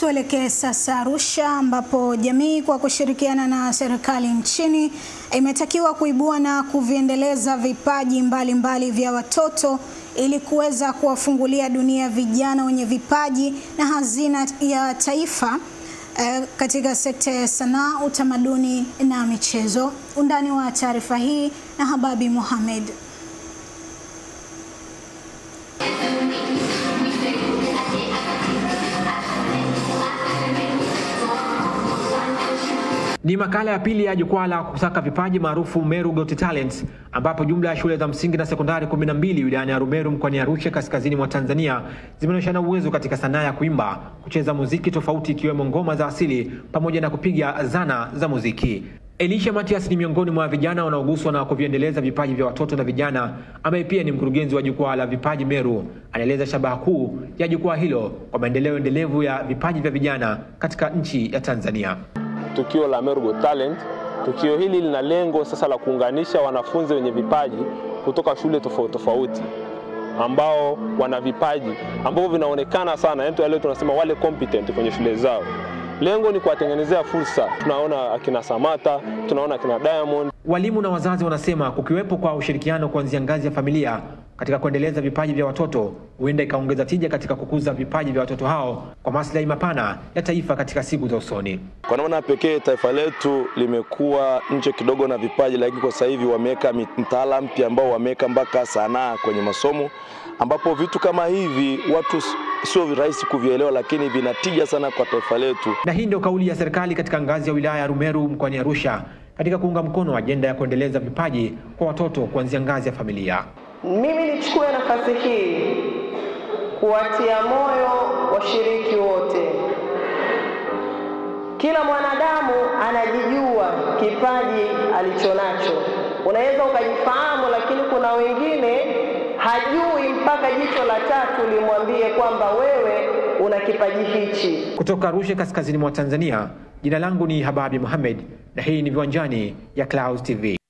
Tuelekee sasa Arusha ambapo jamii kwa kushirikiana na serikali nchini imetakiwa kuibua na kuviendeleza vipaji mbalimbali vya watoto ili kuweza kuwafungulia dunia vijana wenye vipaji na hazina ya taifa katika sekta ya sanaa, utamaduni na michezo. Undani wa taarifa hii na Hababi Mohamed. Ni makala ya pili ya jukwaa la kusaka vipaji maarufu Meru Got Talent, ambapo jumla ya shule za msingi na sekondari 12 wilayani Arumeru mkoani Arusha kaskazini mwa Tanzania zimeonyeshana uwezo katika sanaa ya kuimba, kucheza muziki tofauti ikiwemo ngoma za asili pamoja na kupiga zana za muziki. Elisha Matias ni miongoni mwa vijana wanaoguswa na kuviendeleza vipaji vya watoto na vijana, ambaye pia ni mkurugenzi wa jukwaa la vipaji Meru. Anaeleza shabaha kuu ya jukwaa hilo kwa maendeleo endelevu ya vipaji vya vijana katika nchi ya Tanzania. Tukio la Meru Got Talent, tukio hili lina lengo sasa la kuunganisha wanafunzi wenye vipaji kutoka shule tofauti tofauti ambao wana vipaji ambao vinaonekana sana, yani leo tunasema wale competent kwenye shule zao. Lengo ni kuwatengenezea fursa. Tunaona akina Samata, tunaona akina Diamond. Walimu na wazazi wanasema kukiwepo kwa ushirikiano kuanzia ngazi ya familia katika kuendeleza vipaji vya watoto huenda ikaongeza tija katika kukuza vipaji vya watoto hao kwa maslahi mapana ya taifa katika siku za usoni. Kwa namna pekee taifa letu limekuwa nje kidogo na vipaji, lakini kwa sasa hivi wameweka mtaala mpya ambao wameweka mpaka sanaa kwenye masomo, ambapo vitu kama hivi watu sio rahisi kuvielewa, lakini vinatija sana kwa taifa letu. Na hii ndio kauli ya serikali katika ngazi ya wilaya ya Arumeru mkoani Arusha katika kuunga mkono ajenda ya kuendeleza vipaji kwa watoto kuanzia ngazi ya familia. Mimi nichukue nafasi hii kuwatia moyo washiriki wote. Kila mwanadamu anajijua kipaji alichonacho. Unaweza ukajifahamu, lakini kuna wengine hajui mpaka jicho la tatu limwambie kwamba wewe una kipaji hichi. Kutoka Arusha kaskazini mwa Tanzania, jina langu ni Hababi Mohamed na hii ni Viwanjani ya Clouds TV.